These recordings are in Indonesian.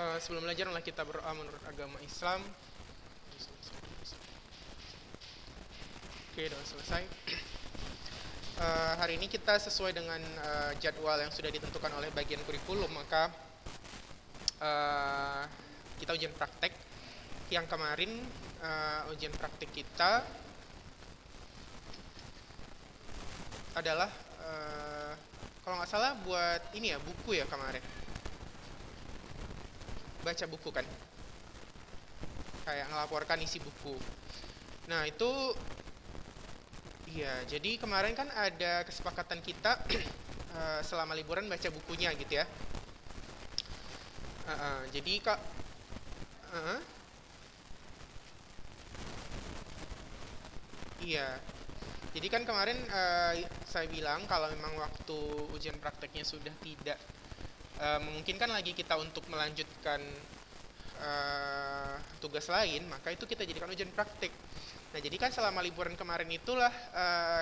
Sebelum belajar oleh kita berdoa menurut agama Islam. Oke, doa selesai. Hari ini kita sesuai dengan jadwal yang sudah ditentukan oleh bagian kurikulum, maka kita ujian praktek. Yang kemarin ujian praktek kita adalah kalau nggak salah buat ini ya, buku ya kemarin. Baca buku kan? Kayak ngelaporkan isi buku. Nah, itu iya, jadi kemarin kan ada kesepakatan kita selama liburan baca bukunya gitu ya. Jadi kak, iya. Jadi kan kemarin saya bilang kalau memang waktu ujian prakteknya sudah tidak memungkinkan lagi kita untuk melanjutkan tugas lain, maka itu kita jadikan ujian praktek. Nah, jadi kan selama liburan kemarin itulah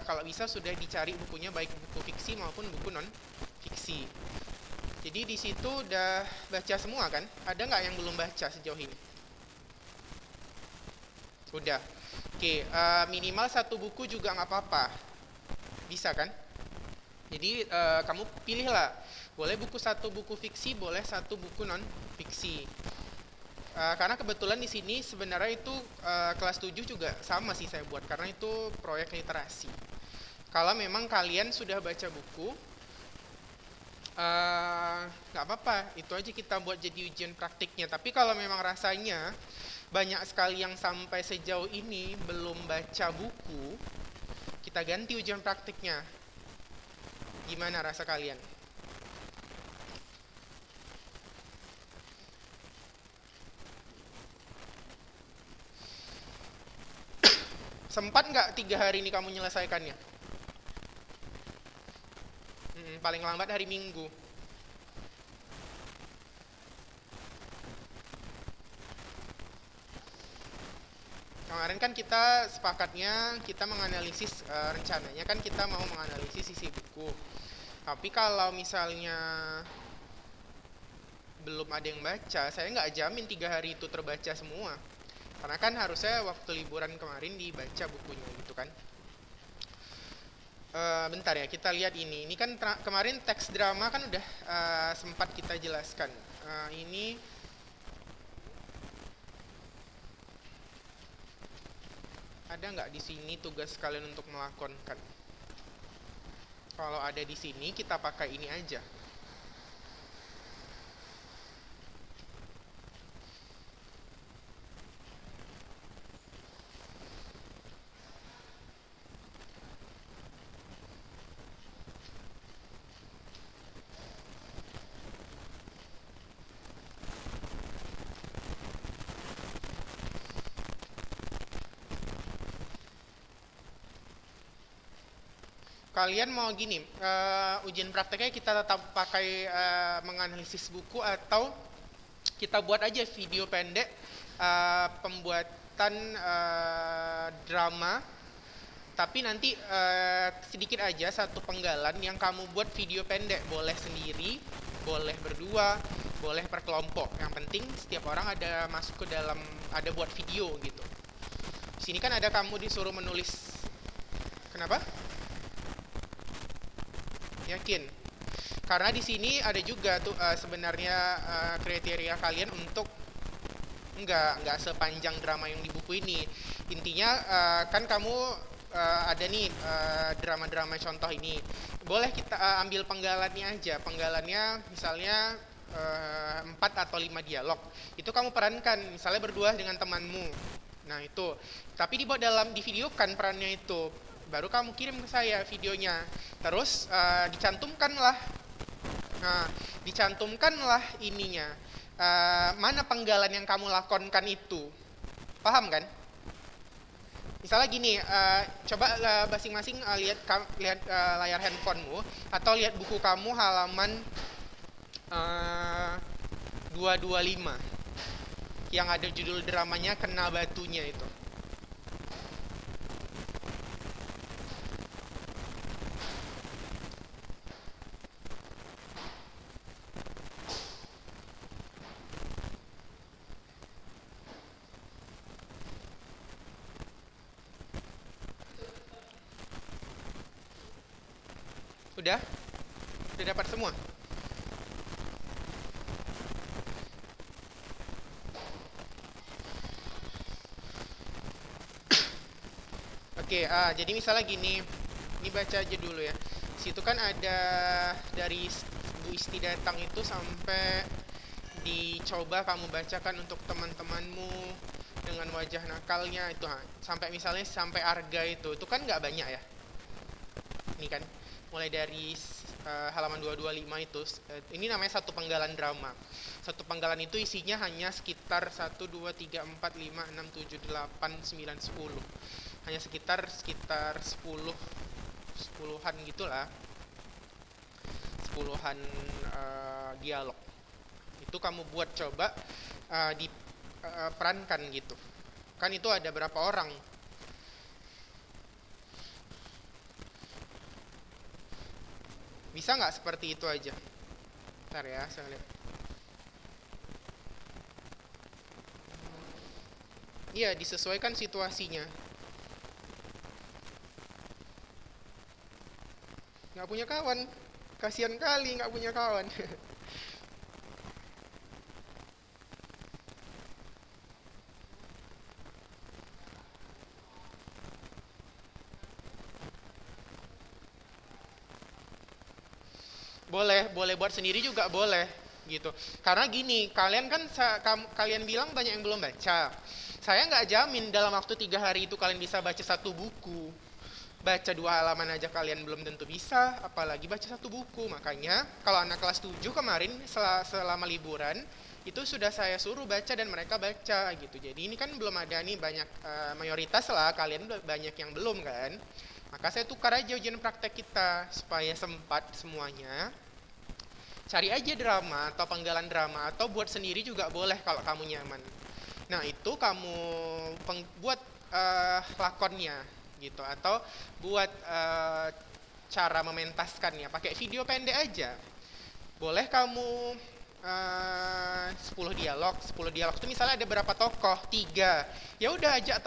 kalau bisa sudah dicari bukunya, baik buku fiksi maupun buku non fiksi. Jadi di situ udah baca semua kan? Ada nggak yang belum baca sejauh ini? Udah. Oke, minimal satu buku juga nggak apa-apa. Bisa kan? Jadi kamu pilihlah. Boleh satu buku fiksi, boleh satu buku non fiksi. Karena kebetulan di sini sebenarnya itu kelas 7 juga sama sih saya buat, karena itu proyek literasi. Kalau memang kalian sudah baca buku, nggak apa-apa, itu aja kita buat jadi ujian praktiknya. Tapi kalau memang rasanya banyak sekali yang sampai sejauh ini belum baca buku, kita ganti ujian praktiknya. Gimana rasa kalian? Sempat nggak 3 hari ini kamu menyelesaikannya? Paling lambat hari Minggu. Kemarin kan kita sepakatnya kita menganalisis, rencananya kan kita mau menganalisis isi buku. Tapi kalau misalnya belum ada yang baca, saya nggak jamin 3 hari itu terbaca semua. Karena kan harusnya waktu liburan kemarin dibaca bukunya gitu kan. Bentar ya, kita lihat ini. Ini kan kemarin teks drama kan udah sempat kita jelaskan. Ini ada nggak di sini tugas kalian untuk melakonkan? Kalau ada di sini kita pakai ini aja. Kalian mau gini, ujian prakteknya kita tetap pakai menganalisis buku, atau kita buat aja video pendek pembuatan drama, tapi nanti sedikit aja satu penggalan yang kamu buat video pendek, boleh sendiri, boleh berdua, boleh per kelompok. Yang penting setiap orang ada masuk ke dalam, ada buat video gitu. Di sini kan ada kamu disuruh menulis. Kenapa? Yakin? Karena di sini ada juga tuh sebenarnya kriteria kalian untuk nggak sepanjang drama yang di buku ini. Intinya kan kamu ada nih drama-drama contoh ini. Boleh kita ambil penggalannya aja. Penggalannya misalnya 4 atau 5 dialog. Itu kamu perankan, misalnya berdua dengan temanmu. Nah itu. Tapi dibuat divideokan perannya itu. Baru kamu kirim ke saya videonya. Terus dicantumkanlah ininya. Mana penggalan yang kamu lakonkan itu. Paham kan? Misalnya gini, coba masing-masing lihat layar handphonemu, atau lihat buku kamu halaman 225 yang ada judul dramanya Kena Batunya itu. Udah? Udah dapat semua? Oke, jadi misalnya gini, ini baca aja dulu ya. Situ kan ada dari Bu Isti datang itu sampai dicoba kamu bacakan untuk teman-temanmu dengan wajah nakalnya itu, sampai misalnya sampai Arga itu kan nggak banyak ya. Ini kan mulai dari halaman 225 itu, ini namanya satu penggalan drama. Satu penggalan itu isinya hanya sekitar 1, 2, 3, 4, 5, 6, 7, 8, 9, 10. Hanya sekitar 10-an gitulah. 10-an dialog. Itu kamu buat coba diperankan gitu. Kan itu ada berapa orang? Bisa nggak seperti itu aja? Bentar ya, saya lihat. Iya, disesuaikan situasinya. Nggak punya kawan. Kasihan kali nggak punya kawan. Boleh buat sendiri juga boleh gitu. Karena gini, kalian kan kalian bilang banyak yang belum baca. Saya nggak jamin dalam waktu 3 hari itu kalian bisa baca satu buku. Baca 2 halaman aja kalian belum tentu bisa, apalagi baca satu buku. Makanya kalau anak kelas 7 kemarin selama liburan itu sudah saya suruh baca dan mereka baca gitu. Jadi ini kan belum ada nih banyak, mayoritas lah kalian banyak yang belum kan. Maka saya tukar aja ujian praktek kita supaya sempat semuanya. Cari aja drama atau penggalan drama atau buat sendiri juga boleh kalau kamu nyaman. Nah, itu kamu buat lakonnya gitu atau buat cara mementaskannya pakai video pendek aja. Boleh kamu 10 dialog itu misalnya ada berapa tokoh, 3. Ya udah ajak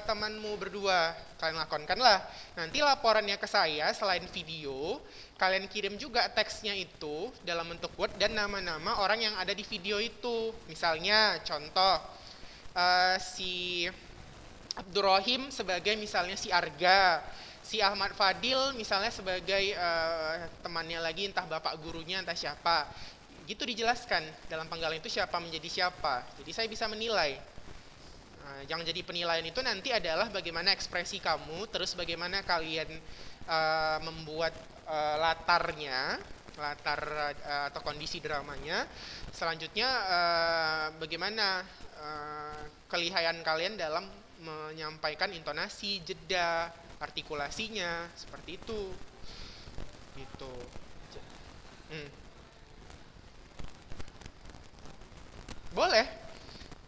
temanmu berdua, kalian lakonkanlah. Nanti laporannya ke saya selain video, kalian kirim juga teksnya itu dalam bentuk Word dan nama-nama orang yang ada di video itu. Misalnya contoh si Abdurrahim sebagai misalnya si Arga, si Ahmad Fadil misalnya sebagai temannya lagi, entah bapak gurunya entah siapa. Gitu dijelaskan dalam penggalan itu siapa menjadi siapa. Jadi saya bisa menilai. Yang jadi penilaian itu nanti adalah bagaimana ekspresi kamu, terus bagaimana kalian membuat latar atau kondisi dramanya. Selanjutnya bagaimana kelihayan kalian dalam menyampaikan intonasi, jeda, artikulasinya, seperti itu. Gitu.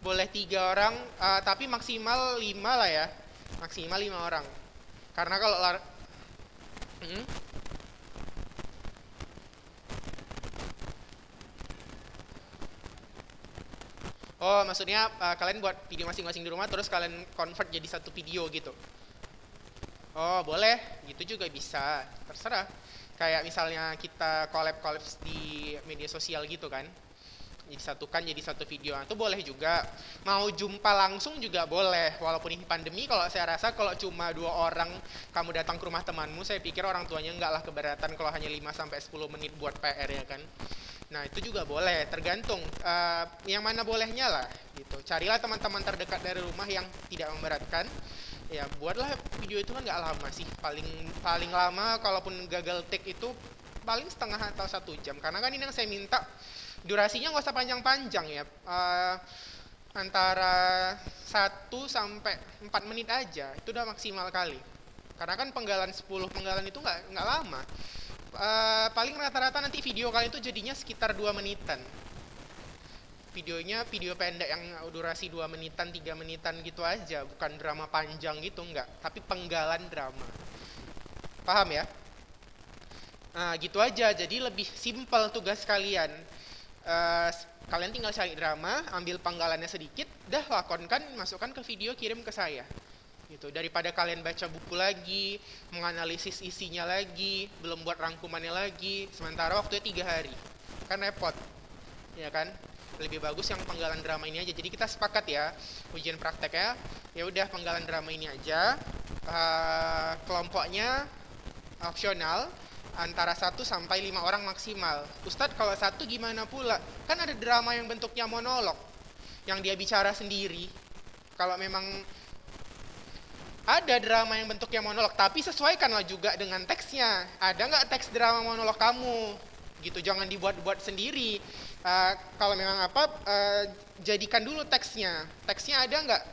Boleh 3 orang, tapi maksimal 5 lah ya, maksimal 5 orang. Karena kalau oh maksudnya kalian buat video masing-masing di rumah terus kalian convert jadi satu video gitu. Oh boleh, gitu juga bisa, terserah. Kayak misalnya kita collab di media sosial gitu kan, disatukan jadi satu video, itu boleh juga. Mau jumpa langsung juga boleh, walaupun ini pandemi. Kalau saya rasa kalau cuma 2 orang kamu datang ke rumah temanmu, saya pikir orang tuanya enggak lah keberatan kalau hanya 5-10 menit buat PR ya kan. Nah itu juga boleh, tergantung yang mana bolehnya lah gitu. Carilah teman-teman terdekat dari rumah yang tidak memberatkan. Ya buatlah video itu kan nggak lama sih, paling lama kalaupun gagal take itu paling setengah atau 1 jam. Karena kan ini yang saya minta durasinya nggak usah panjang-panjang ya, antara 1-4 menit aja itu udah maksimal kali. Karena kan 10 penggalan itu nggak lama. Paling rata-rata nanti video kalian itu jadinya sekitar 2 menitan. Videonya video pendek yang durasi 2 menitan, 3 menitan gitu aja, bukan drama panjang gitu, enggak, tapi penggalan drama. Paham ya? Nah, gitu aja. Jadi lebih simpel tugas kalian. Kalian tinggal cari drama, ambil penggalannya sedikit, dah lakonkan, masukkan ke video, kirim ke saya. gitu. Daripada kalian baca buku lagi, menganalisis isinya lagi, belum buat rangkumannya lagi, sementara waktunya 3 hari, kan repot, ya kan? Lebih bagus yang penggalan drama ini aja. Jadi kita sepakat ya, ujian prakteknya ya udah penggalan drama ini aja. Kelompoknya opsional, antara 1 sampai 5 orang maksimal. Ustadz, kalau satu gimana pula? Kan ada drama yang bentuknya monolog, yang dia bicara sendiri. Kalau memang ada drama yang bentuknya monolog, tapi sesuaikanlah juga dengan teksnya. Ada nggak teks drama monolog kamu? Gitu, jangan dibuat-buat sendiri. Kalau memang jadikan dulu teksnya. Teksnya ada nggak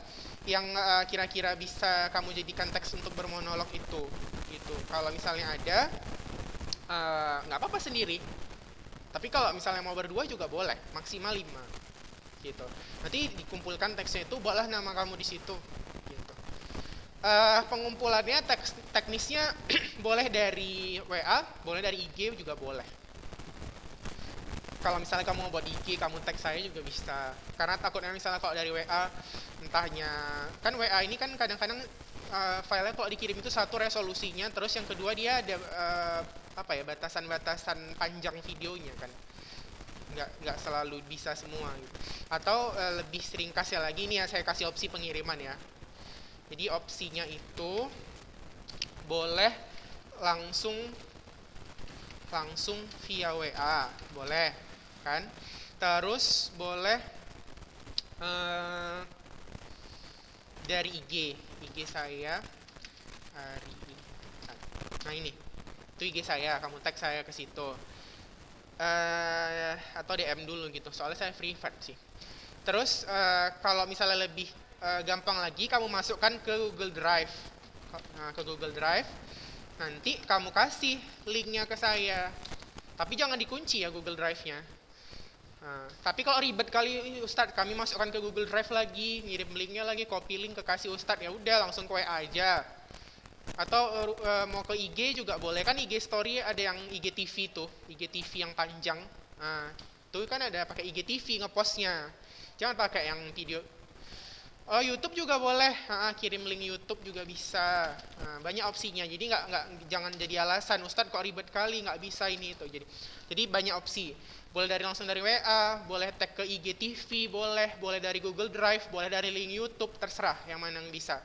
yang kira-kira bisa kamu jadikan teks untuk bermonolog itu? Gitu. Kalau misalnya ada, nggak apa-apa sendiri. Tapi kalau misalnya mau berdua juga boleh, maksimal 5. Gitu. Nanti dikumpulkan teksnya itu, buatlah nama kamu di situ. Gitu. Pengumpulannya teknisnya boleh dari WA, boleh dari IG juga boleh. Kalau misalnya kamu mau buat IG, kamu tag saya juga bisa. Karena takutnya misalnya kalau dari WA, entahnya kan WA ini kan kadang-kadang filenya kalau dikirim itu satu resolusinya, terus yang kedua dia ada batasan-batasan panjang videonya kan. Nggak selalu bisa semua gitu. Atau lebih sering kasih lagi nih ya, saya kasih opsi pengiriman ya. Jadi opsinya itu boleh langsung via WA, boleh kan? Terus boleh dari IG saya nah ini itu IG saya, kamu tag saya ke situ, atau DM dulu gitu, soalnya saya private sih. Terus kalau misalnya lebih gampang lagi, kamu masukkan ke Google Drive. Nanti kamu kasih linknya ke saya, tapi jangan dikunci ya Google Drive-nya. Tapi kalau ribet kali Ustadz, kami masukkan ke Google Drive lagi, ngirim linknya lagi, copy link ke kasih Ustadz, ya udah langsung ke WA aja. Atau mau ke IG juga boleh, kan IG Story ada yang IG TV tuh, IG TV yang panjang. Tuh kan ada pakai IG TV ngepostnya, jangan pakai yang video. YouTube juga boleh, kirim link YouTube juga bisa. Banyak opsinya, jadi jangan jadi alasan Ustadz kok ribet kali nggak bisa ini itu. Jadi banyak opsi. Boleh langsung dari WA, boleh tag ke IG TV, boleh dari Google Drive, boleh dari link YouTube, terserah yang mana yang bisa.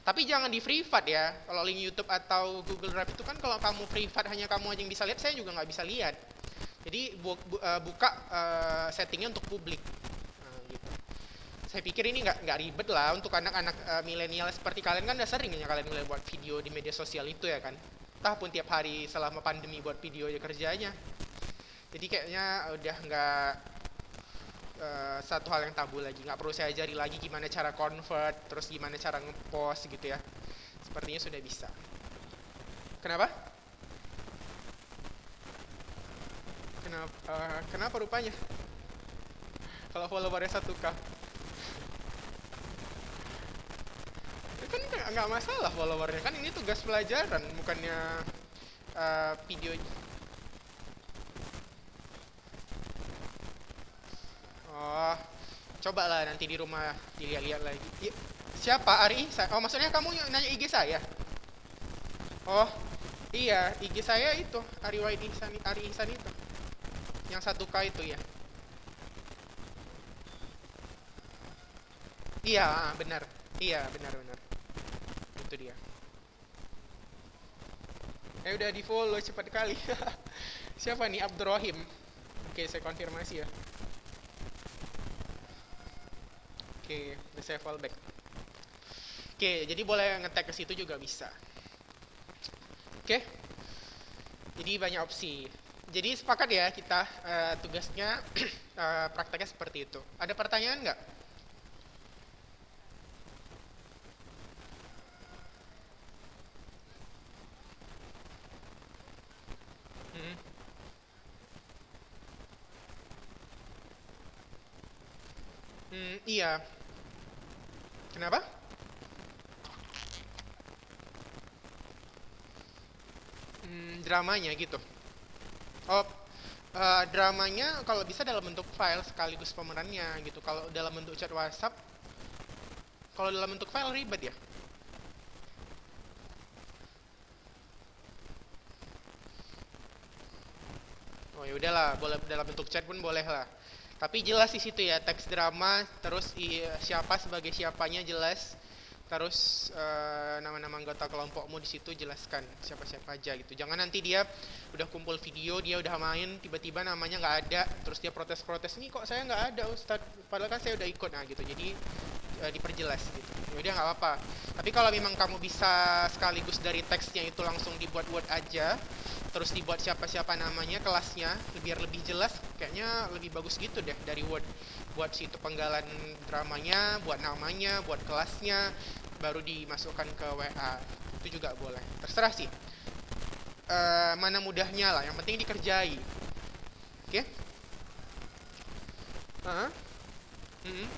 Tapi jangan di private ya. Kalau link YouTube atau Google Drive itu kan kalau kamu private hanya kamu aja yang bisa lihat, saya juga nggak bisa lihat. Jadi buka settingnya untuk publik. Gitu. Saya pikir ini nggak ribet lah untuk anak-anak milenial seperti kalian, kan udah sering ya kalian mulai buat video di media sosial itu ya kan. Entah pun tiap hari selama pandemi buat video aja kerjanya. Jadi kayaknya udah nggak satu hal yang tabu lagi, nggak perlu saya ajari lagi gimana cara convert, terus gimana cara ngepost gitu ya. Sepertinya sudah bisa. Kenapa? Kenapa rupanya? Kalau followernya 1K, kan nggak masalah followernya, kan ini tugas pelajaran, bukannya video. Oh, cobalah nanti di rumah dilihat-lihat lagi. Siapa? Ari? Oh, maksudnya kamu nanya IG saya? Oh, iya, IG saya itu Ari Ihsan itu, yang 1K itu ya. Iya, benar. Iya, benar. Itu dia. Udah di follow cepat kali. Siapa nih? Abdurrahim. Oke, saya konfirmasi ya. Oke, saya fallback. Oke, jadi boleh nge-tag ke situ juga bisa. Oke. Jadi banyak opsi. Jadi sepakat ya kita tugasnya prakteknya seperti itu. Ada pertanyaan nggak? Iya. Kenapa? Dramanya gitu. Oh, dramanya kalau bisa dalam bentuk file sekaligus pemerannya gitu. Kalau dalam bentuk chat WhatsApp, kalau dalam bentuk file ribet ya. Oh ya udahlah, boleh dalam bentuk chat pun boleh lah. Tapi jelas di situ ya, teks drama, terus siapa sebagai siapanya jelas, terus nama-nama anggota kelompokmu di situ jelaskan siapa-siapa aja gitu. Jangan nanti dia udah kumpul video, dia udah main, tiba-tiba namanya nggak ada, terus dia protes-protes, nih kok saya nggak ada Ustadz, padahal kan saya udah ikut, nah gitu. Jadi diperjelas gitu. Ya udah nggak apa-apa. Tapi kalau memang kamu bisa sekaligus dari teksnya itu langsung dibuat Word aja, terus dibuat siapa-siapa namanya, kelasnya, biar lebih jelas, kayaknya lebih bagus gitu deh dari Word. Buat situ penggalan dramanya, buat namanya, buat kelasnya, baru dimasukkan ke WA. Itu juga boleh. Terserah sih. Mana mudahnya lah, yang penting dikerjai. Oke? Heeh. Mm-mm.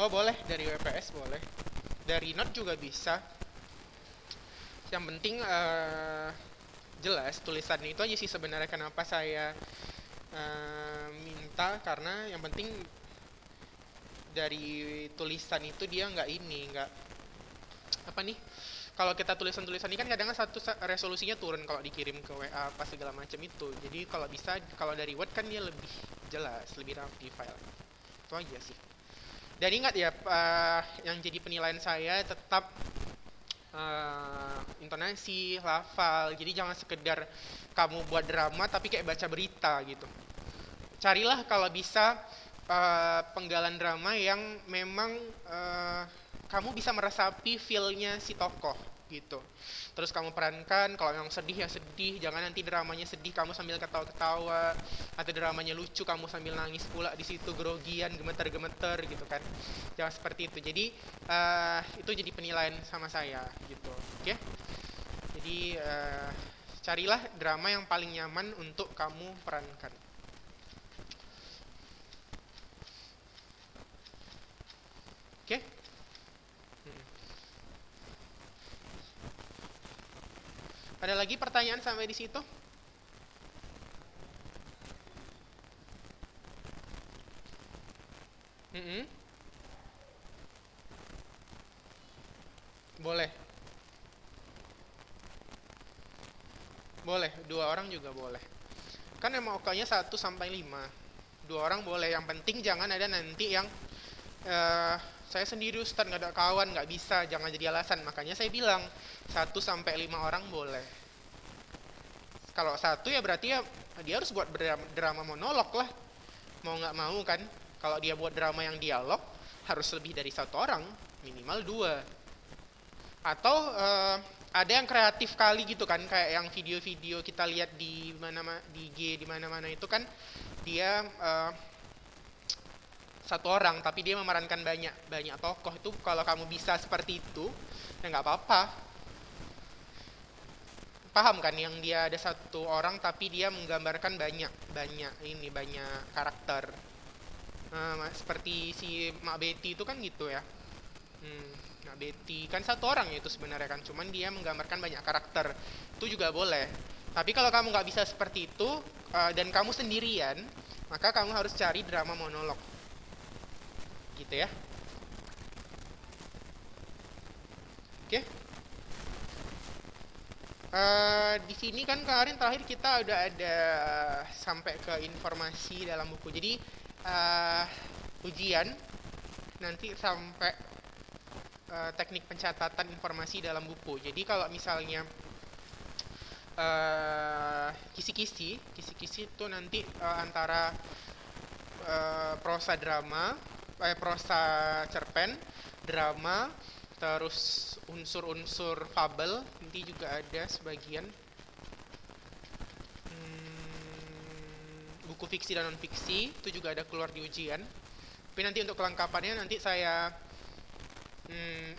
Oh boleh, dari WPS boleh. Dari Note juga bisa. Yang penting jelas tulisan itu aja sih sebenarnya kenapa saya minta, karena yang penting dari tulisan itu dia nggak apa nih, kalau kita tulisan-tulisan ini kan kadang satu resolusinya turun kalau dikirim ke WA apa segala macam itu. Jadi kalau bisa, kalau dari Word kan dia lebih jelas, lebih rapi file. Itu aja sih. Dan ingat ya, yang jadi penilaian saya tetap intonasi, lafal. Jadi jangan sekedar kamu buat drama tapi kayak baca berita gitu. Carilah kalau bisa penggalan drama yang memang kamu bisa meresapi feel-nya si tokoh gitu. Terus kamu perankan, kalau yang sedih ya sedih, jangan nanti dramanya sedih kamu sambil ketawa-ketawa, atau dramanya lucu kamu sambil nangis pula di situ, grogian, gemeter-gemeter gitu kan. Jangan seperti itu. Jadi itu jadi penilaian sama saya gitu. Oke? Jadi carilah drama yang paling nyaman untuk kamu perankan. Oke? Ada lagi pertanyaan sampai di situ? Mm-mm. Boleh, boleh. 2 orang juga boleh. Kan emang OK-nya 1 sampai 5. 2 orang boleh. Yang penting jangan ada nanti yang saya sendiri Ustadz nggak ada kawan, nggak bisa. Jangan jadi alasan. Makanya saya bilang 1 sampai 5 orang boleh. Kalau satu ya berarti ya dia harus buat drama monolog lah. Mau nggak mau kan. Kalau dia buat drama yang dialog harus lebih dari 1 orang, minimal 2. Atau ada yang kreatif kali gitu kan, kayak yang video-video kita lihat di mana di IG di mana-mana itu kan dia 1 orang tapi dia memerankan banyak banyak tokoh. Itu kalau kamu bisa seperti itu ya nggak apa-apa. Paham kan, yang dia ada 1 orang tapi dia menggambarkan banyak banyak ini, banyak karakter. Seperti si Mak Betty itu kan gitu ya. Mak Betty kan 1 orang ya itu sebenarnya kan, cuman dia menggambarkan banyak karakter. Itu juga boleh. Tapi kalau kamu nggak bisa seperti itu dan kamu sendirian, maka kamu harus cari drama monolog gitu ya. Oke. Di sini kan kemarin terakhir kita udah ada sampai ke informasi dalam buku. Jadi ujian nanti sampai teknik pencatatan informasi dalam buku. Jadi kalau misalnya kisi-kisi itu nanti antara prosa drama, prosa cerpen, drama, terus unsur-unsur fabel, nanti juga ada sebagian buku fiksi dan non fiksi itu juga ada keluar di ujian. Tapi nanti untuk kelengkapannya nanti saya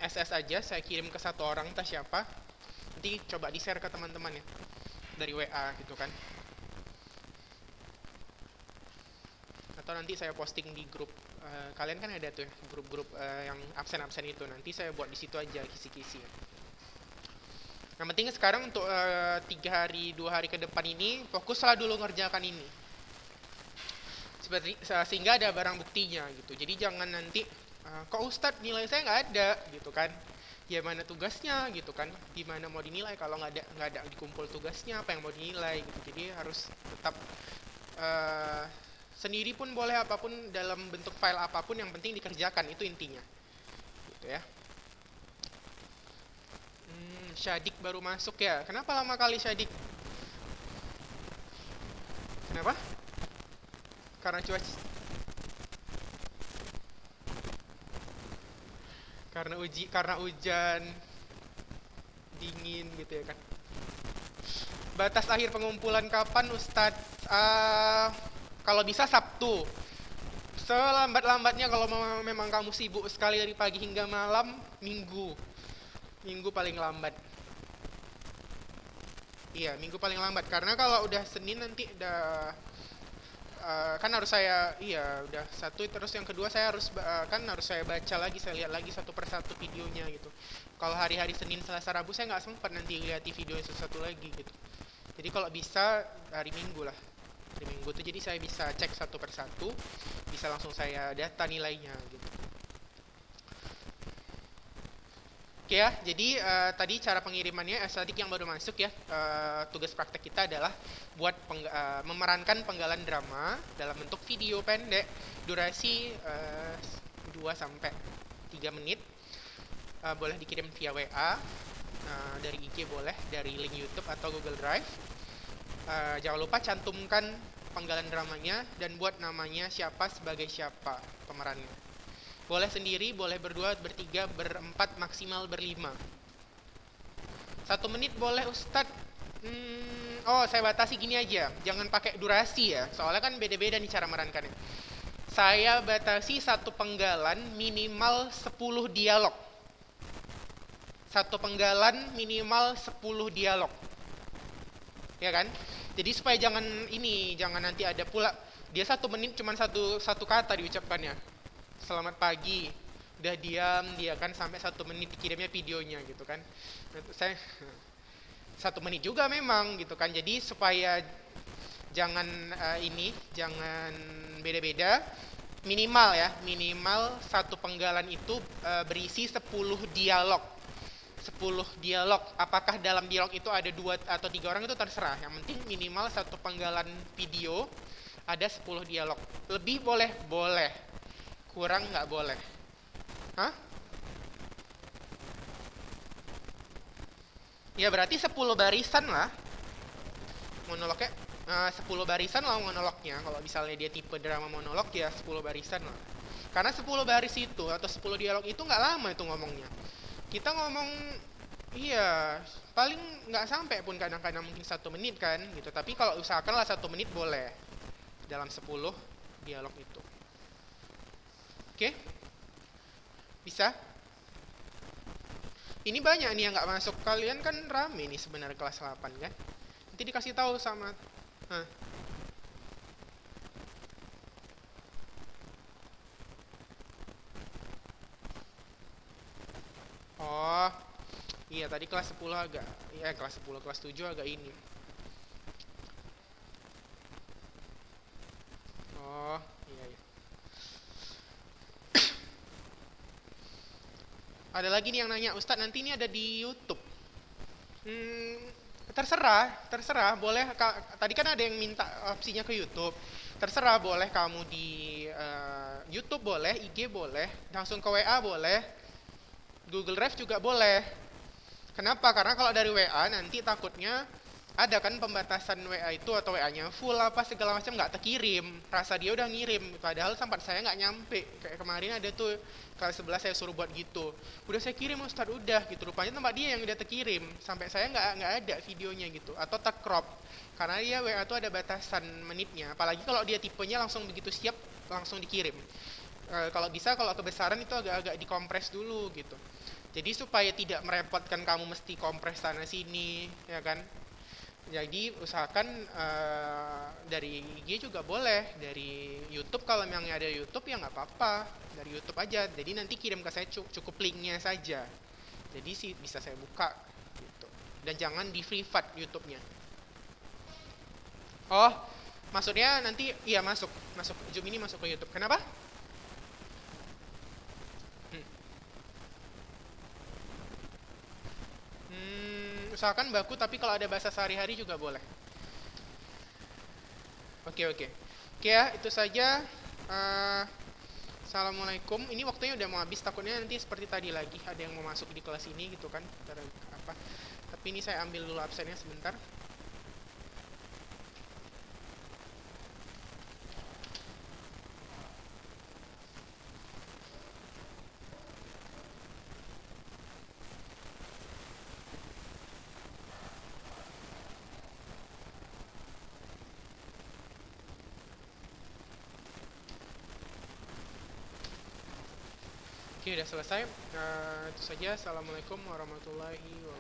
SS aja, saya kirim ke 1 orang entah siapa, nanti coba di share ke teman-teman ya dari WA gitu kan, atau nanti saya posting di grup. Kalian kan ada tuh grup-grup yang absen-absen itu, nanti saya buat di situ aja kisi-kisi ya. Yang penting sekarang untuk 3 hari 2 hari ke depan ini fokuslah dulu ngerjakan ini, seperti sehingga ada barang buktinya gitu. Jadi jangan nanti Kok Ustadz nilai saya nggak ada gitu kan, ya mana tugasnya gitu kan, gimana mau dinilai kalau nggak ada dikumpul tugasnya, apa yang mau dinilai gitu. Jadi harus tetap eh, sendiri pun boleh, apapun dalam bentuk file apapun, yang penting dikerjakan, itu intinya gitu ya. Syadik baru masuk ya, kenapa lama kali Syadik? Kenapa? Karena cuaca, karena hujan dingin gitu ya kan. Batas akhir pengumpulan kapan Ustadz? Kalau bisa Sabtu. Selambat-lambatnya kalau memang kamu sibuk sekali dari pagi hingga malam, Minggu. Minggu paling lambat. Iya, Minggu paling lambat. Karena kalau udah Senin nanti udah kan harus saya, iya udah satu, terus yang kedua saya harus kan harus saya baca lagi, saya lihat lagi satu persatu videonya gitu. Kalau hari-hari Senin, Selasa, Rabu saya nggak sempat nanti lihat video satu-satu lagi gitu. Jadi kalau bisa hari Minggu lah. Hari Minggu tuh jadi saya bisa cek satu persatu, bisa langsung saya data nilainya gitu. Oke ya, jadi tadi cara pengirimannya, Sadik yang baru masuk ya, tugas praktek kita adalah buat memerankan penggalan drama dalam bentuk video pendek, durasi 2 sampai 3 menit, boleh dikirim via WA, dari IG boleh, dari link YouTube atau Google Drive. Jangan lupa cantumkan penggalan dramanya dan buat namanya siapa sebagai siapa pemerannya. Boleh sendiri, boleh berdua, bertiga, berempat, maksimal berlima. 1 menit boleh Ustadz. Oh, saya batasi gini aja, jangan pakai durasi ya, soalnya kan beda-beda nih cara merankannya. Saya batasi satu penggalan minimal 10 dialog. Satu penggalan minimal 10 dialog. Ya kan? Jadi supaya jangan nanti ada pula dia 1 menit cuma satu kata diucapkannya. Selamat pagi, udah diam dia kan sampai 1 menit dikirimnya videonya gitu kan. Saya 1 menit juga memang gitu kan. Jadi supaya jangan jangan beda-beda, minimal satu penggalan itu berisi 10 dialog. 10 dialog. Apakah dalam dialog itu ada 2 atau 3 orang itu terserah. Yang penting minimal satu penggalan video ada 10 dialog. Lebih boleh, kurang nggak boleh. Hah? Ya berarti 10 barisan lah monolognya. 10 barisan lah monolognya. Kalau misalnya dia tipe drama monolog ya 10 barisan lah. Karena 10 baris itu atau 10 dialog itu nggak lama itu ngomongnya. Kita ngomong, iya, paling nggak sampai pun kadang-kadang mungkin 1 menit kan gitu. Tapi kalau usahakanlah 1 menit boleh dalam 10 dialog itu. Oke? Bisa? Ini banyak nih yang nggak masuk. Kalian kan rame nih sebenarnya kelas 8 kan? Nanti dikasih tahu sama... Hah? Oh, iya tadi kelas 10 agak... Ya kelas 10, kelas 7 agak ini. Oh, iya. Ada lagi nih yang nanya, Ustadz nanti ini ada di YouTube. Terserah, boleh. Tadi kan ada yang minta opsinya ke YouTube. Terserah, boleh kamu di YouTube boleh, IG boleh, langsung ke WA boleh, Google Drive juga boleh. Kenapa? Karena kalau dari WA nanti takutnya ada kan pembatasan WA itu, atau WA-nya full apa segala macam nggak terkirim. Rasa dia udah ngirim, padahal tempat saya nggak nyampe. Kayak kemarin ada tuh kelas 11 saya suruh buat gitu. Udah saya kirim Ustadz, udah gitu. Rupanya tempat dia yang udah terkirim, sampai saya nggak ada videonya gitu, atau tercrop. Karena dia WA tuh ada batasan menitnya. Apalagi kalau dia tipenya langsung begitu siap langsung dikirim. Kalau bisa, kalau kebesaran itu agak-agak dikompres dulu gitu. Jadi supaya tidak merepotkan kamu mesti kompres sana sini, ya kan? Jadi usahakan dari IG juga boleh, dari YouTube kalau memang ada YouTube ya nggak apa-apa, dari YouTube aja. Jadi nanti kirim ke saya cukup linknya saja. Jadi sih bisa saya buka gitu. Dan jangan di privat YouTube-nya. Oh, maksudnya nanti iya masuk Zoom ini masuk ke YouTube. Kenapa? Usahakan baku, tapi kalau ada bahasa sehari-hari juga boleh. Oke, oke. Oke ya, itu saja. Eh, Assalamualaikum. Ini waktunya udah mau habis. Takutnya nanti seperti tadi lagi ada yang mau masuk di kelas ini gitu kan. Apa? Tapi ini saya ambil dulu absennya sebentar. Oke, udah selesai. Itu saja. Assalamualaikum warahmatullahi wabarakatuh.